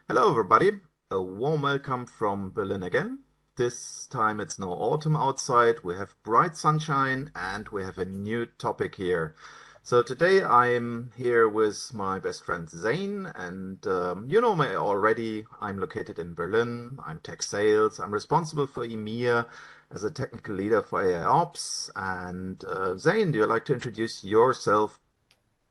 Hello, everybody. A warm welcome from Berlin again. This time it's no autumn outside. We have bright sunshine and we have a new topic here. So today I'm here with my best friend Zane, and you know me already. I'm located in Berlin. I'm tech sales. I'm responsible for EMEA as a technical leader for AIOps. And Zane, do you like to introduce yourself?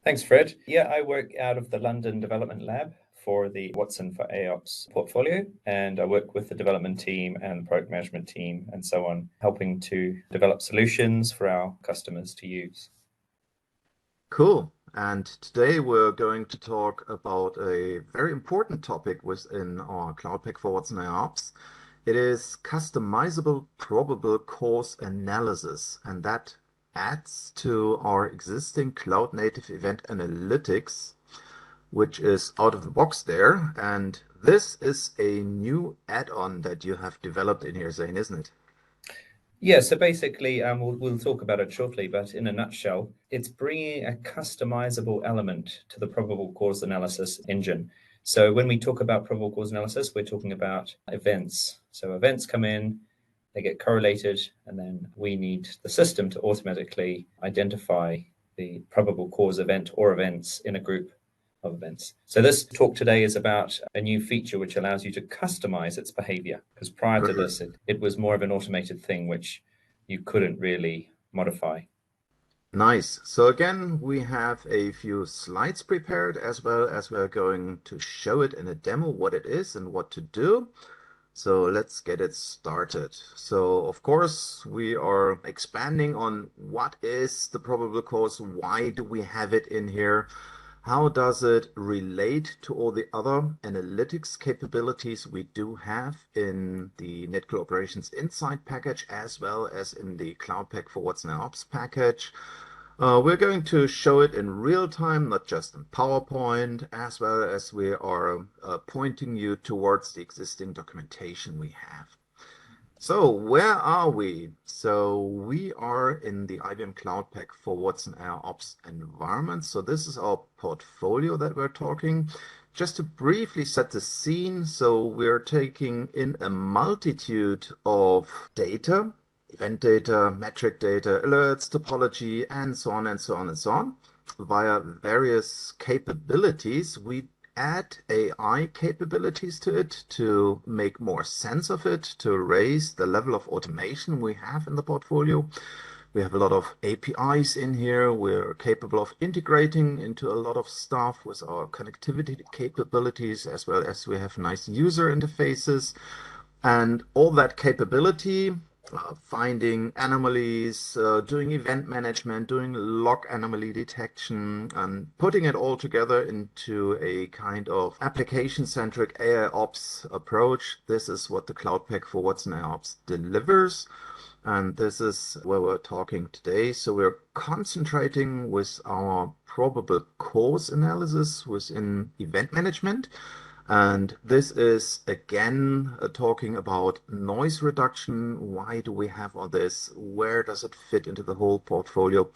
Thanks, Fred. Yeah, I work out of the London Development Lab for the Watson for AIOps portfolio, and I work with the development team and product management team and so on, helping to develop solutions for our customers to use. Cool. And today we're going to talk about a very important topic within our Cloud Pak for Watson AIOps. It is customizable probable cause analysis, and that adds to our existing cloud native event analytics, which is out of the box there. And this is a new add-on that you have developed in here, Zane, isn't it? Yeah, so basically, we'll talk about it shortly, but in a nutshell, it's bringing a customizable element to the probable cause analysis engine. So when we talk about probable cause analysis, we're talking about events. So events come in, they get correlated, and then we need the system to automatically identify the probable cause event or events in a group of events. So this talk today is about a new feature which allows you to customize its behavior, because prior to Great. this, it was more of an automated thing which you couldn't really modify. Nice. So again, we have a few slides prepared as well as we're going to show it in a demo what it is and what to do. So let's get it started. So of course, we are expanding on what is the probable cause? Why do we have it in here? How does it relate to all the other analytics capabilities we do have in the NetCloud Operations Insight package, as well as in the Cloud Pak for Watson AIOps package? We're going to show it in real time, not just in PowerPoint, as well as we are pointing you towards the existing documentation we have. So where are we? So we are in the IBM Cloud Pak for Watson AIOps environment. So this is our portfolio that we're talking. Just to briefly set the scene, so we're taking in a multitude of data, event data, metric data, alerts, topology, and so on and so on and so on. Via various capabilities, we add AI capabilities to it to make more sense of it, to raise the level of automation we have in the portfolio. We have a lot of APIs in here. We're capable of integrating into a lot of stuff with our connectivity capabilities, as well as we have nice user interfaces. And all that capability, finding anomalies, doing event management, doing log anomaly detection, and putting it all together into a kind of application-centric AIOps approach. This is what the Cloud Pak for Watson AIOps delivers. And this is where we're talking today. So we're concentrating with our probable cause analysis within event management. And this is again talking about noise reduction. Why do we have all this? Where does it fit into the whole portfolio?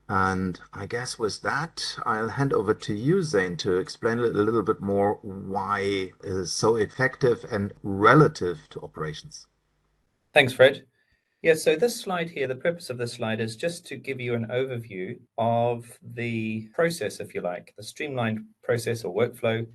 And I guess with that, I'll hand over to you, Zane, to explain a little bit more why it is so effective and relative to operations. Thanks, Fred. Yeah, so this slide here, the purpose of this slide is just to give you an overview of the process, if you like, the streamlined process or workflow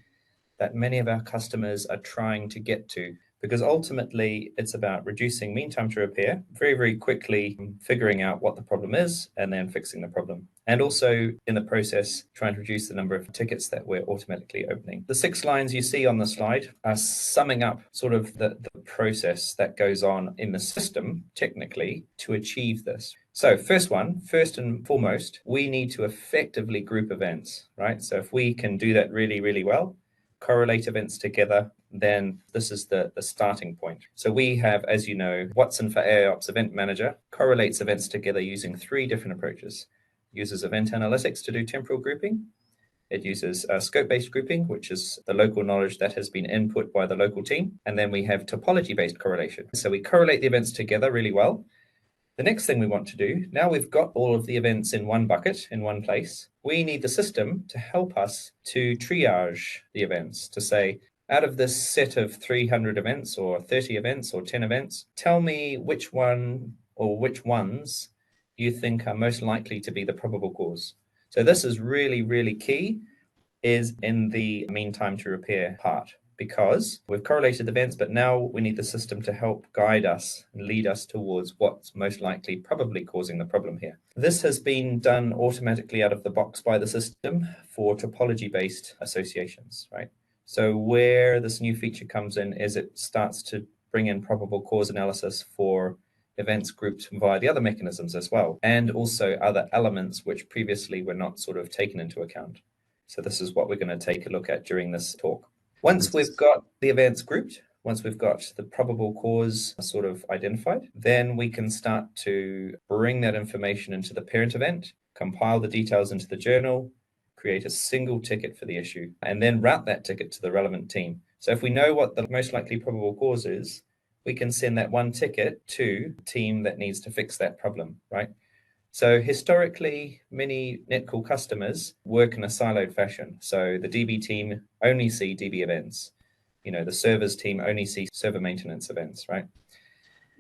that many of our customers are trying to get to, because ultimately it's about reducing mean time to repair, very, very quickly figuring out what the problem is and then fixing the problem. And also in the process, trying to reduce the number of tickets that we're automatically opening. The 6 lines you see on the slide are summing up sort of the process that goes on in the system technically to achieve this. So first and foremost, we need to effectively group events, right? So if we can do that really, really well, correlate events together, then this is the starting point. So we have, as you know, Watson for AIOps Event Manager correlates events together using 3 different approaches. It uses event analytics to do temporal grouping. It uses scope-based grouping, which is the local knowledge that has been input by the local team. And then we have topology-based correlation. So we correlate the events together really well. The next thing we want to do, now we've got all of the events in one bucket, in one place, we need the system to help us to triage the events, to say, out of this set of 300 events or 30 events or 10 events, tell me which one or which ones you think are most likely to be the probable cause. So this is really, really key, is in the mean time to repair part, because we've correlated events, but now we need the system to help guide us and lead us towards what's most likely probably causing the problem here. This has been done automatically out of the box by the system for topology-based associations, right? So where this new feature comes in is it starts to bring in probable cause analysis for events grouped via the other mechanisms as well, and also other elements which previously were not sort of taken into account. So this is what we're going to take a look at during this talk. Once we've got the events grouped, once we've got the probable cause sort of identified, then we can start to bring that information into the parent event, compile the details into the journal, create a single ticket for the issue, and then route that ticket to the relevant team. So if we know what the most likely probable cause is, we can send that one ticket to the team that needs to fix that problem, right? So historically, many Netcool customers work in a siloed fashion. So the DB team only see DB events. The servers team only see server maintenance events, right?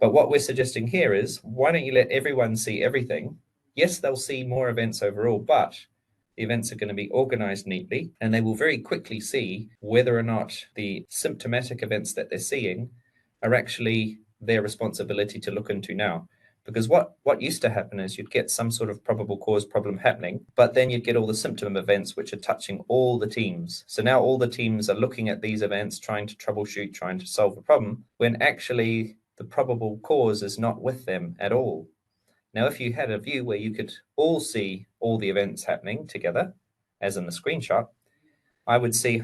But what we're suggesting here is, why don't you let everyone see everything? Yes, they'll see more events overall, but the events are going to be organized neatly, and they will very quickly see whether or not the symptomatic events that they're seeing are actually their responsibility to look into now. Because what used to happen is you'd get some sort of probable cause problem happening, but then you'd get all the symptom events which are touching all the teams. So now all the teams are looking at these events, trying to troubleshoot, trying to solve a problem, when actually the probable cause is not with them at all. Now, if you had a view where you could all see all the events happening together, as in the screenshot, I would see,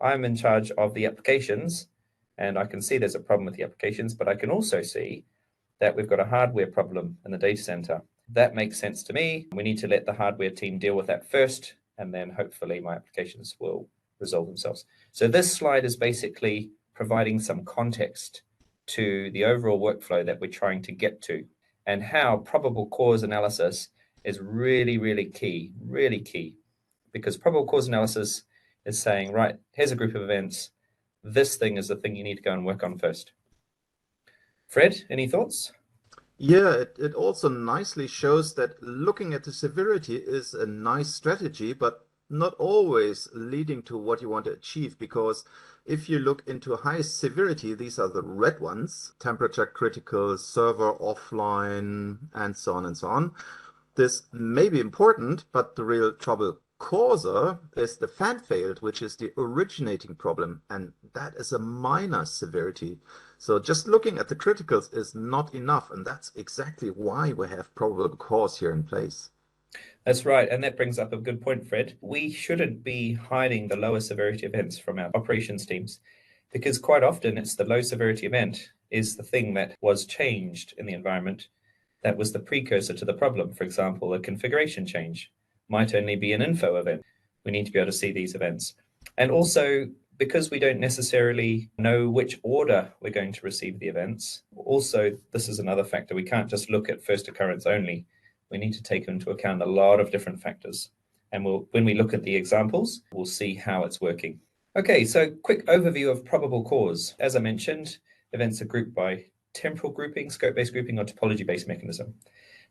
I'm in charge of the applications, and I can see there's a problem with the applications, but I can also see that we've got a hardware problem in the data center. That makes sense to me. We need to let the hardware team deal with that first, and then hopefully my applications will resolve themselves. So this slide is basically providing some context to the overall workflow that we're trying to get to, and how probable cause analysis is really, really key, because probable cause analysis is saying, right, here's a group of events. This thing is the thing you need to go and work on first. Fred, any thoughts? Yeah, it also nicely shows that looking at the severity is a nice strategy, but not always leading to what you want to achieve. Because if you look into high severity, these are the red ones, temperature critical, server offline, and so on and so on. This may be important, but the real trouble causer is the fan failed, which is the originating problem, and that is a minor severity. So just looking at the criticals is not enough, and that's exactly why we have probable cause here in place. That's right, and that brings up a good point, Fred. We shouldn't be hiding the lower severity events from our operations teams, because quite often it's the low severity event is the thing that was changed in the environment that was the precursor to the problem. For example, a configuration change might only be an info event. We need to be able to see these events. And also, because we don't necessarily know which order we're going to receive the events, also, this is another factor. We can't just look at first occurrence only. We need to take into account a lot of different factors. And when we look at the examples, we'll see how it's working. Okay, so quick overview of probable cause. As I mentioned, events are grouped by temporal grouping, scope-based grouping, or topology-based mechanism.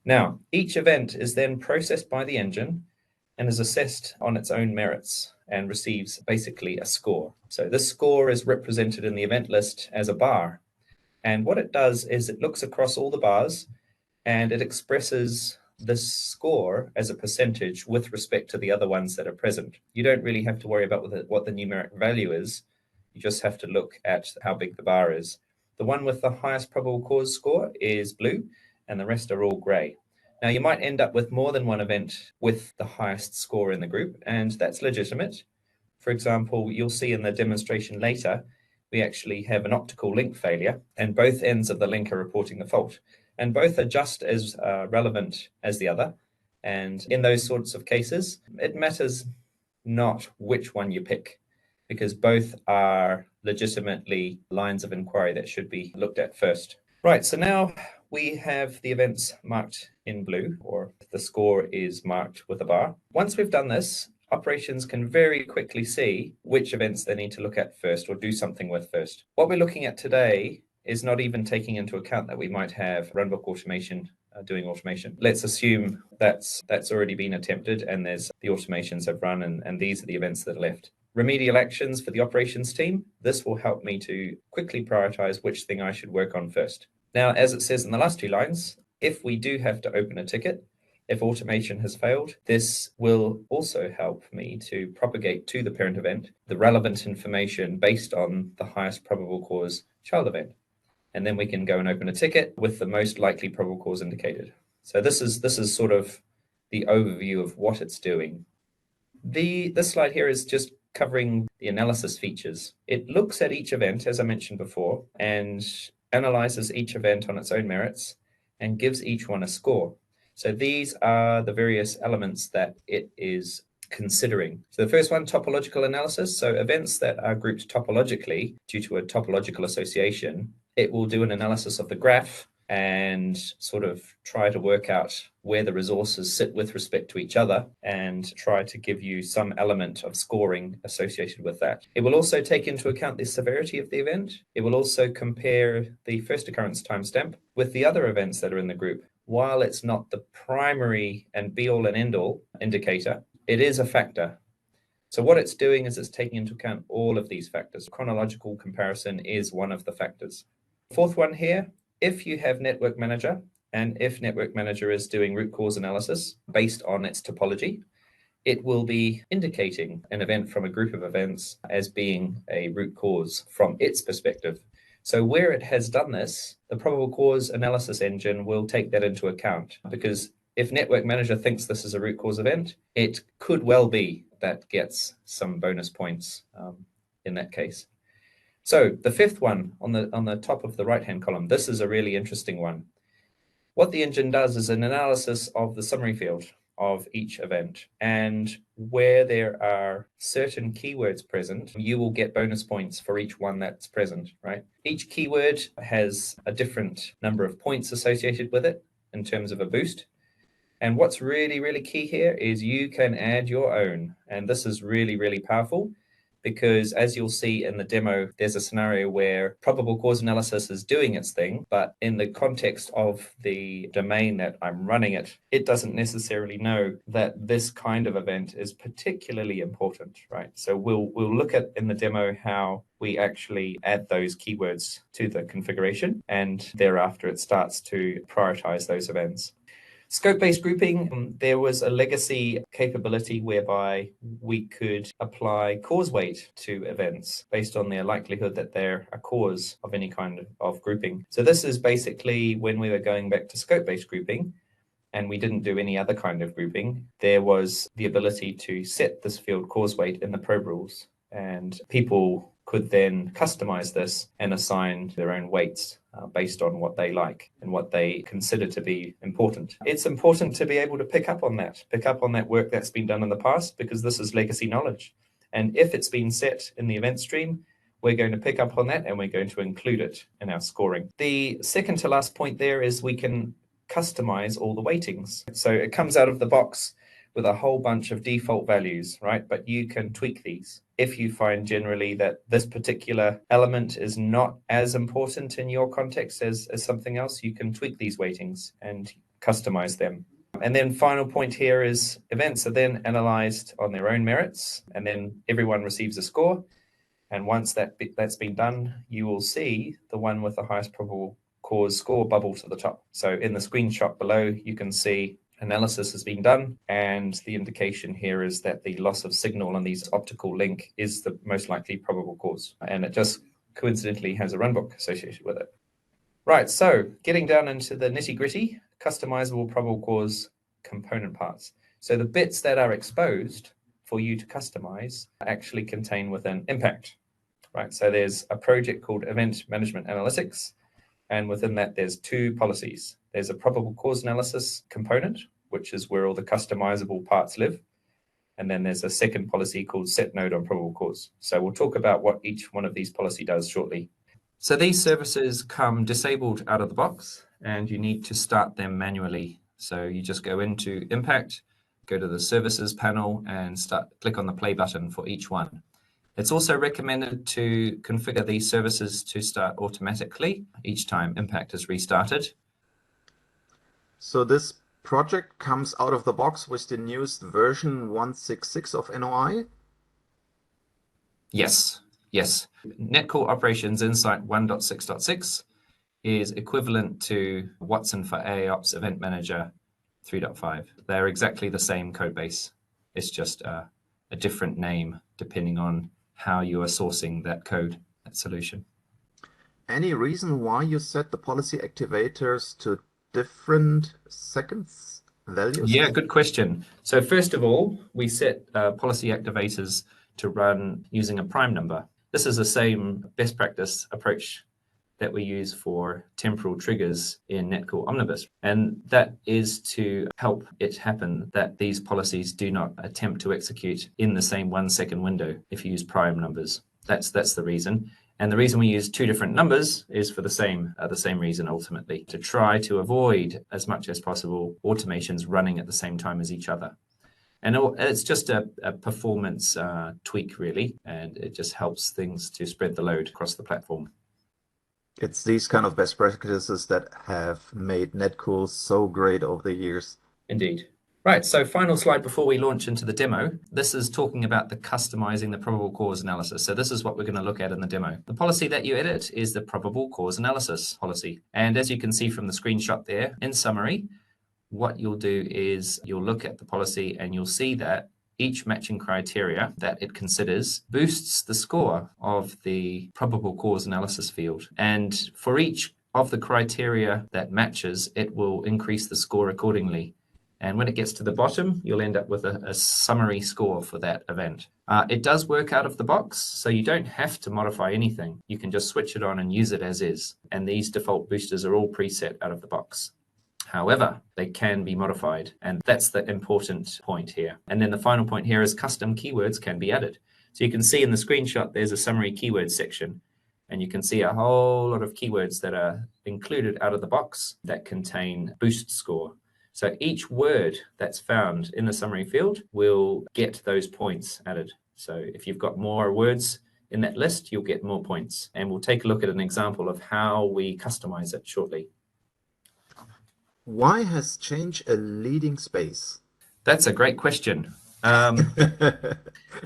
Now, each event is then processed by the engine and is assessed on its own merits and receives basically a score. So this score is represented in the event list as a bar. And what it does is it looks across all the bars and it expresses this score as a percentage with respect to the other ones that are present. You don't really have to worry about what the numeric value is. You just have to look at how big the bar is. The one with the highest probable cause score is blue, and the rest are all gray. Now, you might end up with more than one event with the highest score in the group, and that's legitimate. For example, you'll see in the demonstration later, we actually have an optical link failure, and both ends of the link are reporting the fault. And both are just as relevant as the other. And in those sorts of cases, it matters not which one you pick, because both are legitimately lines of inquiry that should be looked at first. Right, so now we have the events marked in blue, or the score is marked with a bar. Once we've done this, operations can very quickly see which events they need to look at first or do something with first. What we're looking at today is not even taking into account that we might have runbook automation doing automation. Let's assume that's already been attempted and the automations have run and these are the events that are left. Remedial actions for the operations team. This will help me to quickly prioritize which thing I should work on first. Now, as it says in the last two lines, if we do have to open a ticket, if automation has failed, this will also help me to propagate to the parent event the relevant information based on the highest probable cause child event. And then we can go and open a ticket with the most likely probable cause indicated. So this is sort of the overview of what it's doing. This slide here is just covering the analysis features. It looks at each event, as I mentioned before, and analyzes each event on its own merits and gives each one a score. So these are the various elements that it is considering. So the first one, topological analysis. So events that are grouped topologically due to a topological association, it will do an analysis of the graph and sort of try to work out where the resources sit with respect to each other and try to give you some element of scoring associated with that. It will also take into account the severity of the event. It will also compare the first occurrence timestamp with the other events that are in the group. While it's not the primary and be-all and end-all indicator, it is a factor. So what it's doing is it's taking into account all of these factors. Chronological comparison is one of the factors. Fourth one here, if you have Network Manager, and if Network Manager is doing root cause analysis based on its topology, it will be indicating an event from a group of events as being a root cause from its perspective. So where it has done this, the probable cause analysis engine will take that into account, because if Network Manager thinks this is a root cause event, it could well be that gets some bonus points in that case. So the fifth one on the top of the right-hand column, this is a really interesting one. What the engine does is an analysis of the summary field of each event, and where there are certain keywords present, you will get bonus points for each one that's present, right? Each keyword has a different number of points associated with it in terms of a boost. And what's really, really key here is you can add your own. And this is really, really powerful, because as you'll see in the demo, there's a scenario where probable cause analysis is doing its thing, but in the context of the domain that I'm running it, it doesn't necessarily know that this kind of event is particularly important, right? So we'll look at in the demo how we actually add those keywords to the configuration, and thereafter it starts to prioritize those events. Scope-based grouping, there was a legacy capability whereby we could apply cause weight to events based on their likelihood that they're a cause of any kind of grouping. So this is basically when we were going back to scope-based grouping and we didn't do any other kind of grouping, there was the ability to set this field cause weight in the probe rules, and people could then customize this and assign their own weights based on what they like and what they consider to be important. It's important to be able to pick up on that work that's been done in the past, because this is legacy knowledge. And if it's been set in the event stream, we're going to pick up on that and we're going to include it in our scoring. The second to last point there is we can customize all the weightings. So it comes out of the box with a whole bunch of default values, right? But you can tweak these. If you find generally that this particular element is not as important in your context as something else, you can tweak these weightings and customize them. And then final point here is events are then analyzed on their own merits, and then everyone receives a score. And once that's been done, you will see the one with the highest probable cause score bubble to the top. So in the screenshot below, you can see analysis has been done, and the indication here is that the loss of signal on these optical link is the most likely probable cause, and it just coincidentally has a runbook associated with it. Right, so getting down into the nitty-gritty, customizable probable cause component parts. So the bits that are exposed for you to customize actually contain within impact, right? So there's a project called Event Management Analytics, and within that there's two policies. There's a probable cause analysis component, which is where all the customizable parts live. And then there's a second policy called set node on probable cause. So we'll talk about what each one of these policy does shortly. So these services come disabled out of the box, and you need to start them manually. So you just go into Impact, go to the services panel and click on the play button for each one. It's also recommended to configure these services to start automatically each time Impact is restarted. So this project comes out of the box with the newest version 166 of NOI? Yes. Netcall Operations Insight 1.6.6 is equivalent to Watson for AIOps Event Manager 3.5. They're exactly the same code base. It's just a different name depending on how you are sourcing that code, that solution. Any reason why you set the policy activators to different seconds values? Yeah, good question. So first of all, we set policy activators to run using a prime number. This is the same best practice approach that we use for temporal triggers in Netcall Omnibus. And that is to help it happen that these policies do not attempt to execute in the same 1 second window if you use prime numbers. That's the reason. And the reason we use two different numbers is for the same reason, ultimately, to try to avoid as much as possible automations running at the same time as each other. And it's just a performance tweak, really, and it just helps things to spread the load across the platform. It's these kind of best practices that have made Netcool so great over the years. Indeed. Right, so final slide before we launch into the demo. This is talking about the customizing the probable cause analysis. So this is what we're going to look at in the demo. The policy that you edit is the probable cause analysis policy. And as you can see from the screenshot there, in summary, what you'll do is you'll look at the policy and you'll see that each matching criteria that it considers boosts the score of the probable cause analysis field. And for each of the criteria that matches, it will increase the score accordingly. And when it gets to the bottom, you'll end up with a summary score for that event. It does work out of the box, so you don't have to modify anything. You can just switch it on and use it as is. And these default boosters are all preset out of the box. However, they can be modified, and that's the important point here. And then the final point here is custom keywords can be added. So you can see in the screenshot, there's a summary keywords section, and you can see a whole lot of keywords that are included out of the box that contain boost score. So each word that's found in the summary field will get those points added. So if you've got more words in that list, you'll get more points. And we'll take a look at an example of how we customize it shortly. Why has change a leading space? That's a great question. There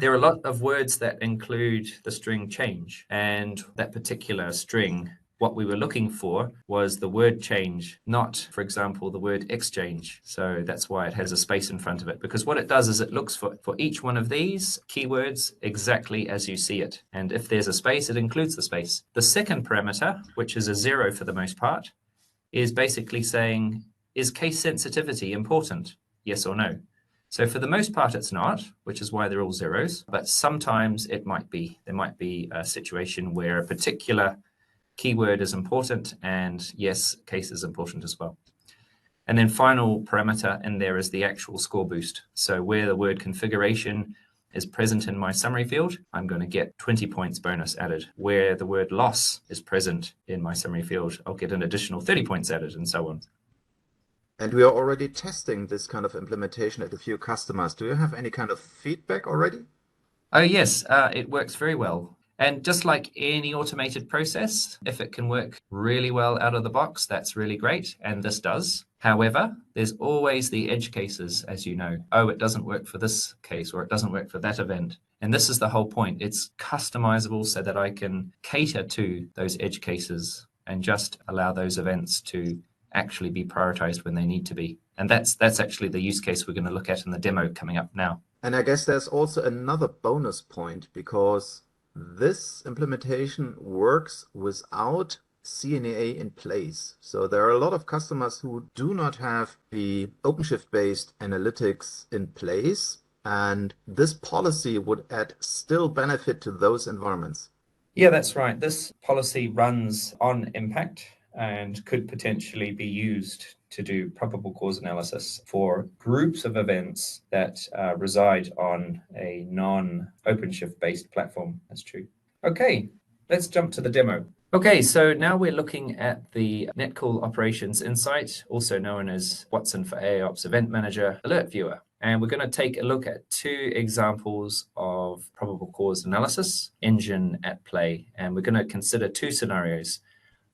are a lot of words that include the string change, and that particular string, what we were looking for was the word change, not, for example, the word exchange. So that's why it has a space in front of it, because what it does is it looks for each one of these keywords exactly as you see it. And if there's a space, it includes the space. The second parameter, which is a 0 for the most part, is basically saying, is case sensitivity important? Yes or no? So for the most part, it's not, which is why they're all zeros. But sometimes it might be. There might be a situation where a particular keyword is important, and yes, case is important as well. And then final parameter in there is the actual score boost. So where the word configuration is present in my summary field, I'm going to get 20 points bonus added. Where the word loss is present in my summary field, I'll get an additional 30 points added, and so on. And we are already testing this kind of implementation at a few customers. Do you have any kind of feedback already? Oh, yes, it works very well. And just like any automated process, if it can work really well out of the box, that's really great. And this does. However, there's always the edge cases, as you know. Oh, it doesn't work for this case, or it doesn't work for that event. And this is the whole point. It's customizable so that I can cater to those edge cases and just allow those events to actually be prioritized when they need to be. And that's actually the use case we're going to look at in the demo coming up now. And I guess there's also another bonus point, because this implementation works without CNAA in place. So there are a lot of customers who do not have the OpenShift-based analytics in place, and this policy would add still benefit to those environments. Yeah, that's right. This policy runs on Impact and could potentially be used to do probable cause analysis for groups of events that reside on a non-OpenShift based platform. That's true. Okay, let's jump to the demo. Okay, so now we're looking at the Netcall Operations Insight, also known as Watson for AIOps Event Manager Alert Viewer. And we're going to take a look at two examples of probable cause analysis engine at play. And we're going to consider two scenarios.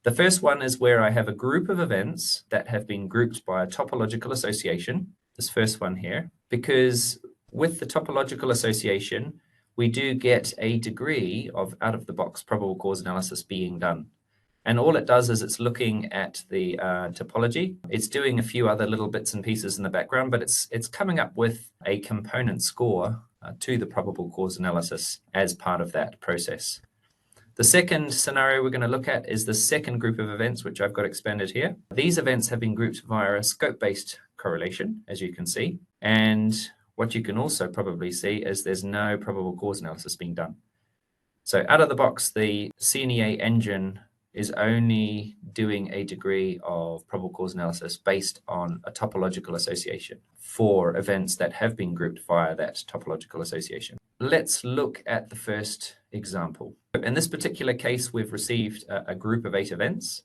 The first one is where I have a group of events that have been grouped by a topological association, this first one here, because with the topological association, we do get a degree of out-of-the-box probable cause analysis being done. And all it does is it's looking at the topology. It's doing a few other little bits and pieces in the background, but it's coming up with a component score to the probable cause analysis as part of that process. The second scenario we're going to look at is the second group of events, which I've got expanded here. These events have been grouped via a scope-based correlation, as you can see. And what you can also probably see is there's no probable cause analysis being done. So out of the box, the CNEA engine is only doing a degree of probable cause analysis based on a topological association for events that have been grouped via that topological association. Let's look at the first example. In this particular case, we've received a group of 8 events.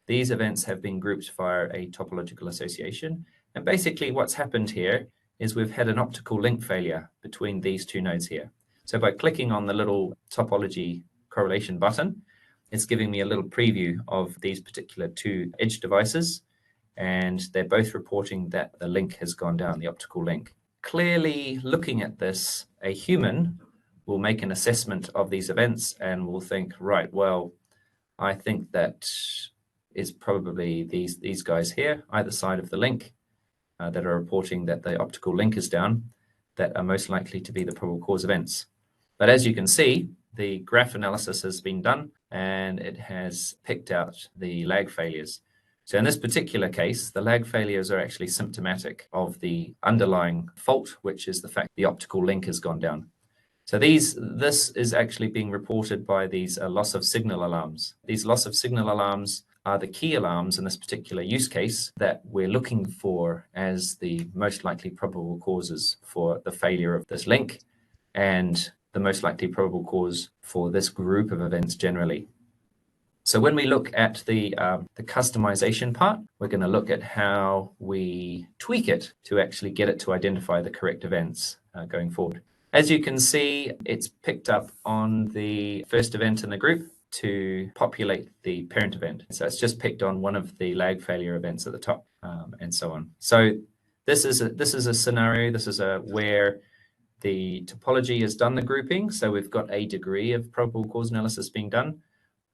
These events have been grouped via a topological association. And basically what's happened here is we've had an optical link failure between these two nodes here. So by clicking on the little topology correlation button, it's giving me a little preview of these particular two edge devices, and they're both reporting that the link has gone down, the optical link. Clearly, looking at this, a human will make an assessment of these events and will think, right, well, I think that is probably these guys here, either side of the link, that are reporting that the optical link is down, that are most likely to be the probable cause events. But as you can see, the graph analysis has been done and it has picked out the lag failures. So in this particular case, the lag failures are actually symptomatic of the underlying fault, which is the fact the optical link has gone down. So this is actually being reported by these loss of signal alarms. These loss of signal alarms are the key alarms in this particular use case that we're looking for as the most likely probable causes for the failure of this link and the most likely probable cause for this group of events generally. So when we look at the customization part, we're going to look at how we tweak it to actually get it to identify the correct events going forward. As you can see, it's picked up on the first event in the group to populate the parent event. So it's just picked on one of the lag failure events at the top, and so on. So this is a scenario. This is where the topology has done the grouping. So we've got a degree of probable cause analysis being done,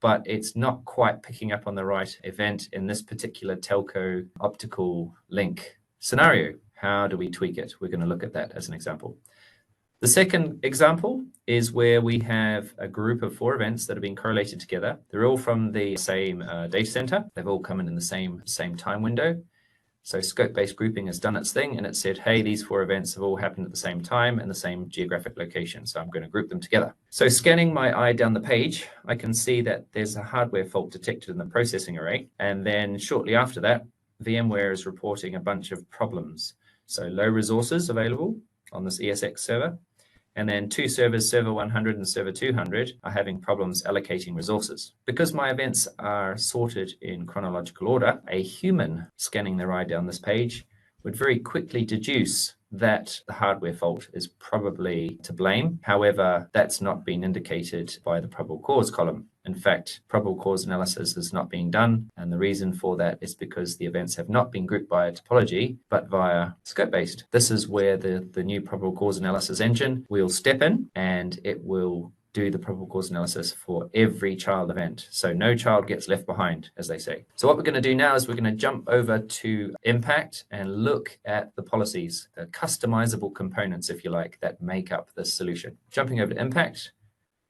but it's not quite picking up on the right event in this particular telco optical link scenario. How do we tweak it? We're going to look at that as an example. The second example is where we have a group of 4 events that have been correlated together. They're all from the same data center. They've all come in the same time window. So scope-based grouping has done its thing, and it said, hey, these 4 events have all happened at the same time in the same geographic location, so I'm going to group them together. So scanning my eye down the page, I can see that there's a hardware fault detected in the processing array, and then shortly after that, VMware is reporting a bunch of problems. So low resources available on this ESX server, and then 2 servers, server 100 and server 200, are having problems allocating resources. Because my events are sorted in chronological order, a human scanning their eye down this page would very quickly deduce that the hardware fault is probably to blame. However, that's not been indicated by the probable cause column. In fact, probable cause analysis is not being done, and the reason for that is because the events have not been grouped by a topology, but via scope-based. This is where the new probable cause analysis engine will step in, and it will do the probable cause analysis for every child event. So no child gets left behind, as they say. So what we're going to do now is we're going to jump over to Impact and look at the policies, the customizable components, if you like, that make up this solution. Jumping over to Impact,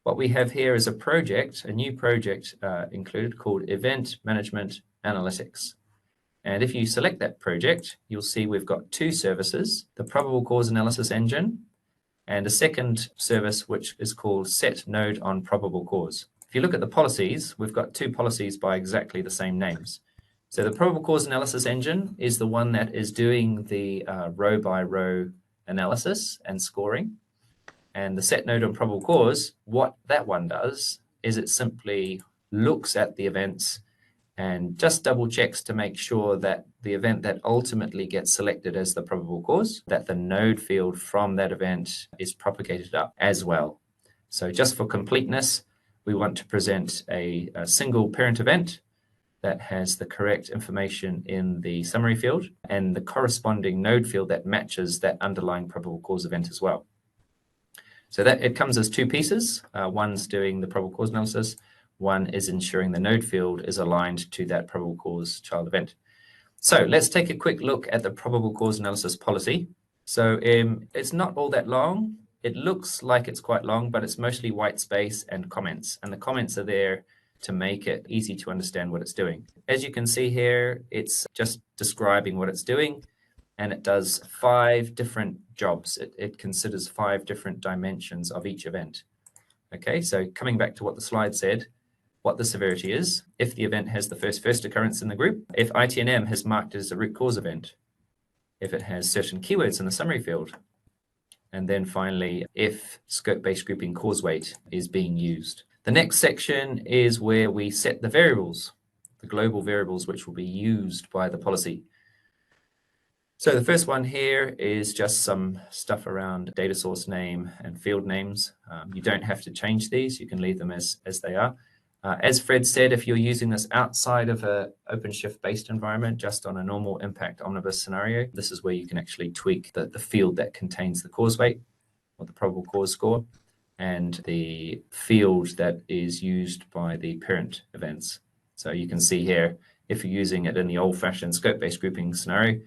what we have here is a project, a new project included called Event Management Analytics. And if you select that project, you'll see we've got 2 services, the probable cause analysis engine, and a second service which is called Set Node on Probable Cause. If you look at the policies, we've got 2 policies by exactly the same names. So the probable cause analysis engine is the one that is doing the row by row analysis and scoring. And the Set Node on Probable Cause, what that one does is it simply looks at the events and just double checks to make sure that the event that ultimately gets selected as the probable cause, that the node field from that event is propagated up as well. So just for completeness, we want to present a single parent event that has the correct information in the summary field and the corresponding node field that matches that underlying probable cause event as well. So that it comes as two pieces. One's doing the probable cause analysis. One is ensuring the node field is aligned to that probable cause child event. So let's take a quick look at the probable cause analysis policy. So it's not all that long. It looks like it's quite long, but it's mostly white space and comments. And the comments are there to make it easy to understand what it's doing. As you can see here, it's just describing what it's doing, and it does 5 different jobs. It considers 5 different dimensions of each event. Okay, so coming back to what the slide said, what the severity is, if the event has the first occurrence in the group, if ITNM has marked it as a root cause event, if it has certain keywords in the summary field, and then finally, if scope-based grouping cause weight is being used. The next section is where we set the variables, the global variables which will be used by the policy. So the first one here is just some stuff around data source name and field names. You don't have to change these. You can leave them as they are. As Fred said, if you're using this outside of an OpenShift-based environment, just on a normal impact omnibus scenario, this is where you can actually tweak the field that contains the cause weight or the probable cause score and the field that is used by the parent events. So you can see here, if you're using it in the old-fashioned scope-based grouping scenario,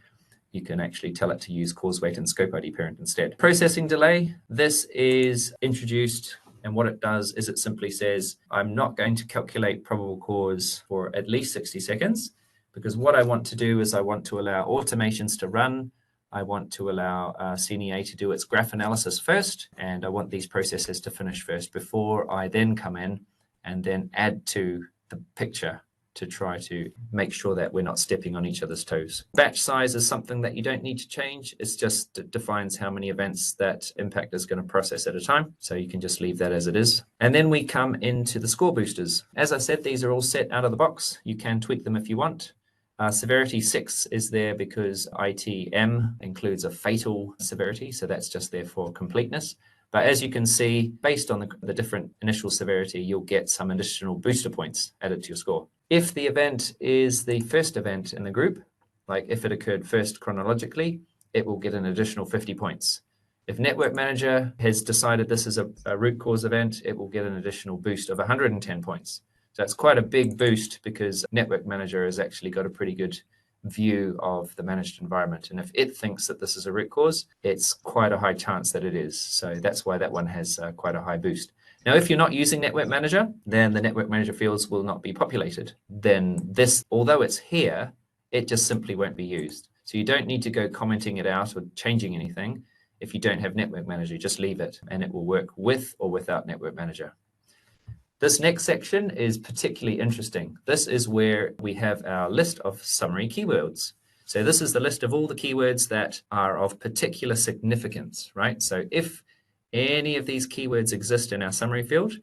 you can actually tell it to use cause weight and scope ID parent instead. Processing delay, this is introduced, and what it does is it simply says, I'm not going to calculate probable cause for at least 60 seconds, because what I want to do is I want to allow automations to run. I want to allow CNEA to do its graph analysis first, and I want these processes to finish first before I then come in and then add to the picture to try to make sure that we're not stepping on each other's toes. Batch size is something that you don't need to change. It's just it defines how many events that impact is going to process at a time. So you can just leave that as it is. And then we come into the score boosters. As I said, these are all set out of the box. You can tweak them if you want. Severity 6 is there because ITM includes a fatal severity. So that's just there for completeness. But as you can see, based on the different initial severity, you'll get some additional booster points added to your score. If the event is the first event in the group, like if it occurred first chronologically, it will get an additional 50 points. If Network Manager has decided this is a root cause event, it will get an additional boost of 110 points. So it's quite a big boost because Network Manager has actually got a pretty good view of the managed environment. And if it thinks that this is a root cause, it's quite a high chance that it is. So that's why that one has quite a high boost. Now, if you're not using Network Manager, then the Network Manager fields will not be populated. Then this, although it's here, it just simply won't be used. So you don't need to go commenting it out or changing anything. If you don't have Network Manager, just leave it and it will work with or without Network Manager. This next section is particularly interesting. This is where we have our list of summary keywords. So this is the list of all the keywords that are of particular significance, right? So if any of these keywords exist in our summary field,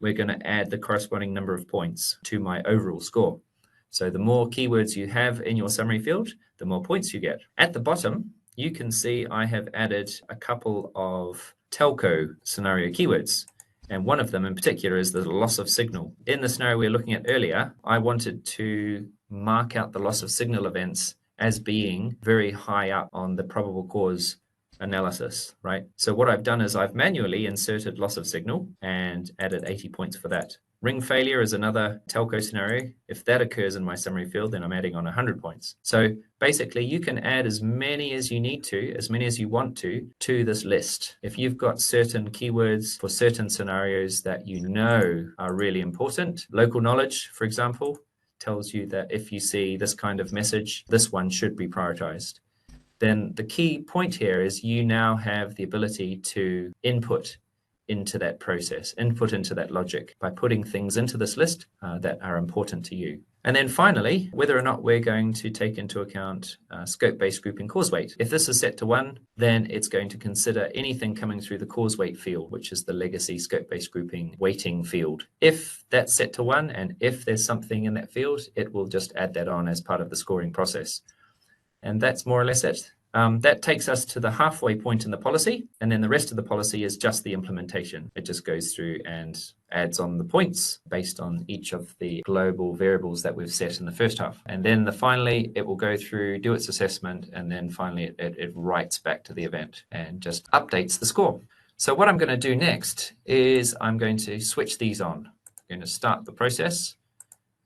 we're going to add the corresponding number of points to my overall score. So the more keywords you have in your summary field, the more points you get. At the bottom, you can see I have added a couple of telco scenario keywords. And one of them in particular is the loss of signal. In the scenario we were looking at earlier, I wanted to mark out the loss of signal events as being very high up on the probable cause analysis, right? So what I've done is I've manually inserted loss of signal and added 80 points for that. Ring failure is another telco scenario. If that occurs in my summary field, then I'm adding on 100 points. So basically you can add as many as you need to, as many as you want to this list. If you've got certain keywords for certain scenarios that you know are really important, local knowledge, for example, tells you that if you see this kind of message, this one should be prioritized. Then the key point here is you now have the ability to input into that process, input into that logic by putting things into this list that are important to you. And then finally, whether or not we're going to take into account scope-based grouping cause weight. If this is set to 1, then it's going to consider anything coming through the cause weight field, which is the legacy scope-based grouping weighting field. If that's set to 1, and if there's something in that field, it will just add that on as part of the scoring process. And that's more or less it. That takes us to the halfway point in the policy, and then the rest of the policy is just the implementation. It just goes through and adds on the points based on each of the global variables that we've set in the first half. And then finally, it will go through, do its assessment, and then finally it writes back to the event and just updates the score. So what I'm going to do next is I'm going to switch these on. I'm going to start the process,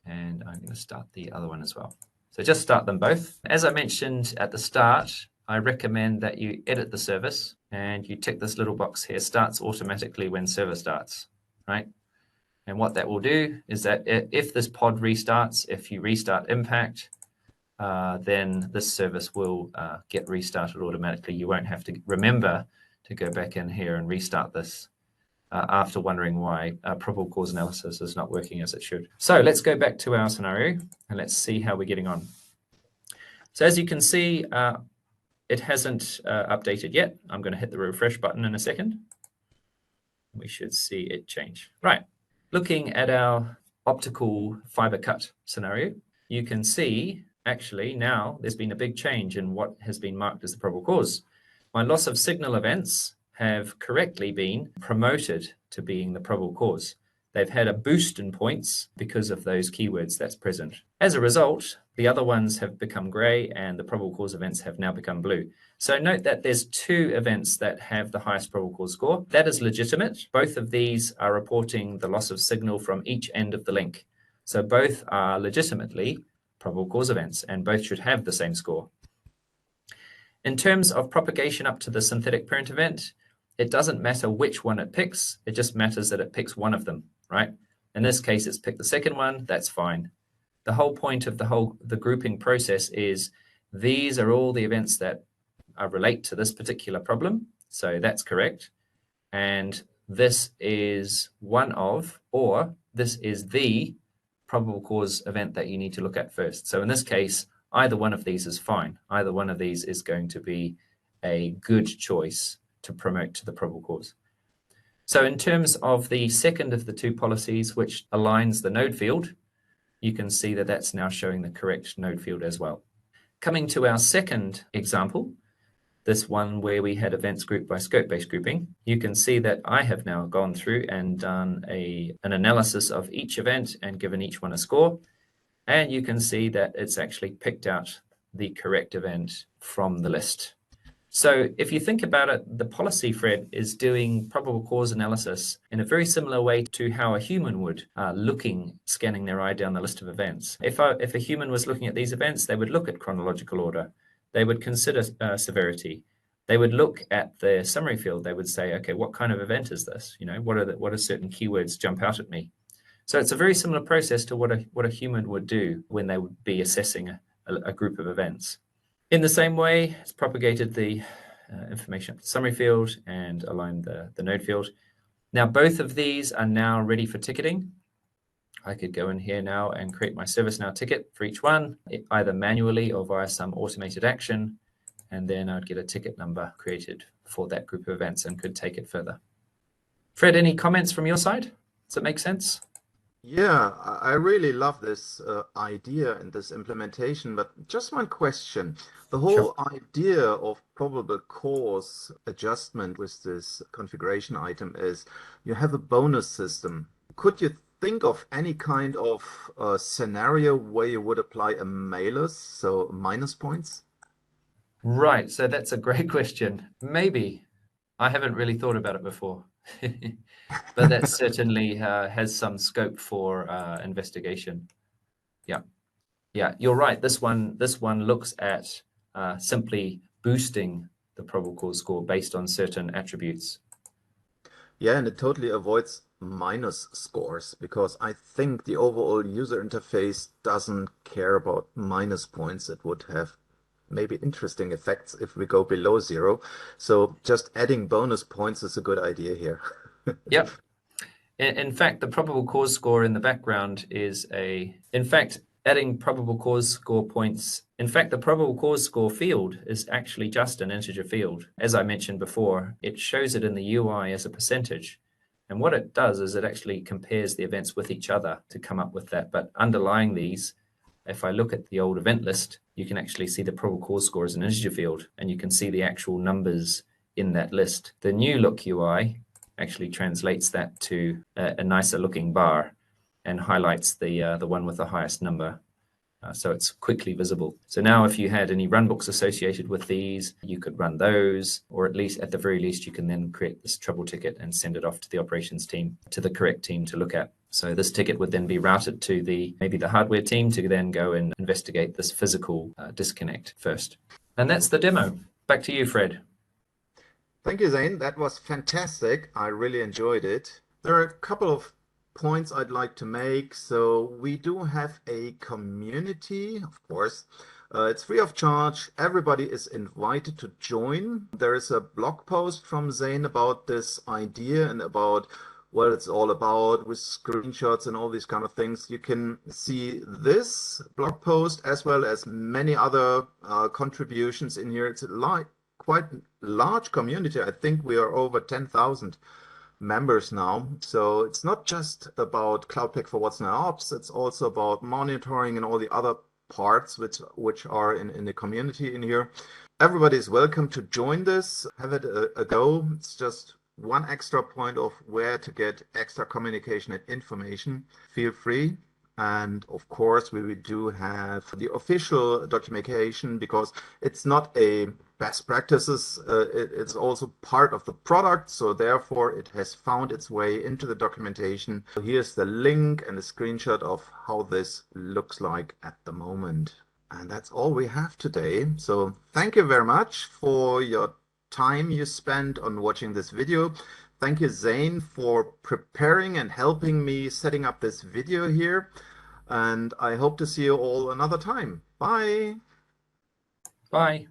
and I'm going to start the other one as well. So just start them both. As I mentioned at the start, I recommend that you edit the service and you tick this little box here, starts automatically when server starts, right? And what that will do is that if this pod restarts, if you restart Impact, then this service will get restarted automatically. You won't have to remember to go back in here and restart this after wondering why probable cause analysis is not working as it should. So let's go back to our scenario and let's see how we're getting on. So as you can see, it hasn't updated yet. I'm going to hit the refresh button in a second. We should see it change. Right. Looking at our optical fiber cut scenario, you can see actually now there's been a big change in what has been marked as the probable cause. My loss of signal events have correctly been promoted to being the probable cause. They've had a boost in points because of those keywords that's present. As a result, the other ones have become gray and the probable cause events have now become blue. So note that there's 2 events that have the highest probable cause score. That is legitimate. Both of these are reporting the loss of signal from each end of the link. So both are legitimately probable cause events and both should have the same score. In terms of propagation up to the synthetic parent event, it doesn't matter which one it picks. It just matters that it picks one of them, right? In this case, it's picked the second one. That's fine. The whole point of the grouping process is these are all the events that relate to this particular problem. So that's correct. And this is one of, or this is the probable cause event that you need to look at first. So in this case, either one of these is fine. Either one of these is going to be a good choice to promote to the probable cause. So in terms of the second of the 2 policies, which aligns the node field, you can see that that's now showing the correct node field as well. Coming to our second example, this one where we had events grouped by scope-based grouping, you can see that I have now gone through and done an analysis of each event and given each one a score. And you can see that it's actually picked out the correct event from the list. So if you think about it, the policy, Fred, is doing probable cause analysis in a very similar way to how a human would, scanning their eye down the list of events. If a human was looking at these events, they would look at chronological order. They would consider severity. They would look at the summary field. They would say, okay, what kind of event is this? You know, what are certain keywords jump out at me? So it's a very similar process to what a human would do when they would be assessing a group of events. In the same way, it's propagated the information up the summary field and aligned the node field. Now, both of these are now ready for ticketing. I could go in here now and create my ServiceNow ticket for each one, either manually or via some automated action, and then I'd get a ticket number created for that group of events and could take it further. Fred, any comments from your side? Does it make sense? Yeah, I really love this idea and this implementation, but just one question. The Sure. whole idea of probable cause adjustment with this configuration item is you have a bonus system. Could you think of any kind of scenario where you would apply a malus, so minus points? Right, so that's a great question. Maybe. I haven't really thought about it before. But that certainly has some scope for investigation. Yeah, yeah, you're right. This one looks at simply boosting the probable cause score based on certain attributes. Yeah, and it totally avoids minus scores because I think the overall user interface doesn't care about minus points. It would have maybe interesting effects if we go below 0. So just adding bonus points is a good idea here. Yep. In fact, the probable cause score in the background is in fact, adding probable cause score points. In fact, the probable cause score field is actually just an integer field. As I mentioned before, it shows it in the UI as a percentage. And what it does is it actually compares the events with each other to come up with that. But underlying these, if I look at the old event list, you can actually see the probable cause score as an integer field, and you can see the actual numbers in that list. The new look UI actually translates that to a nicer looking bar and highlights the one with the highest number. So it's quickly visible. So now if you had any runbooks associated with these, you could run those, or at least at the very least, you can then create this trouble ticket and send it off to the operations team, to the correct team to look at. So this ticket would then be routed to maybe the hardware team to then go and investigate this physical disconnect first. And that's the demo. Back to you, Fred. Thank you, Zane. That was fantastic. I really enjoyed it. There are a couple of points I'd like to make. So we do have a community, of course. It's free of charge. Everybody is invited to join. There is a blog post from Zane about this idea and about what it's all about with screenshots and all these kind of things. You can see this blog post as well as many other contributions in here. It's quite large community. I think we are over 10,000 members now. So it's not just about Cloud Pak for Watson AIOps, it's also about monitoring and all the other parts which are in the community in here. Everybody is welcome to join this, have it a go. It's just one extra point of where to get extra communication and information. Feel free. And of course, we do have the official documentation because it's not a best practices. It's also part of the product. So therefore, it has found its way into the documentation. So here's the link and a screenshot of how this looks like at the moment. And that's all we have today. So thank you very much for your time you spent on watching this video. Thank you, Zane, for preparing and helping me setting up this video here. And I hope to see you all another time. Bye. Bye.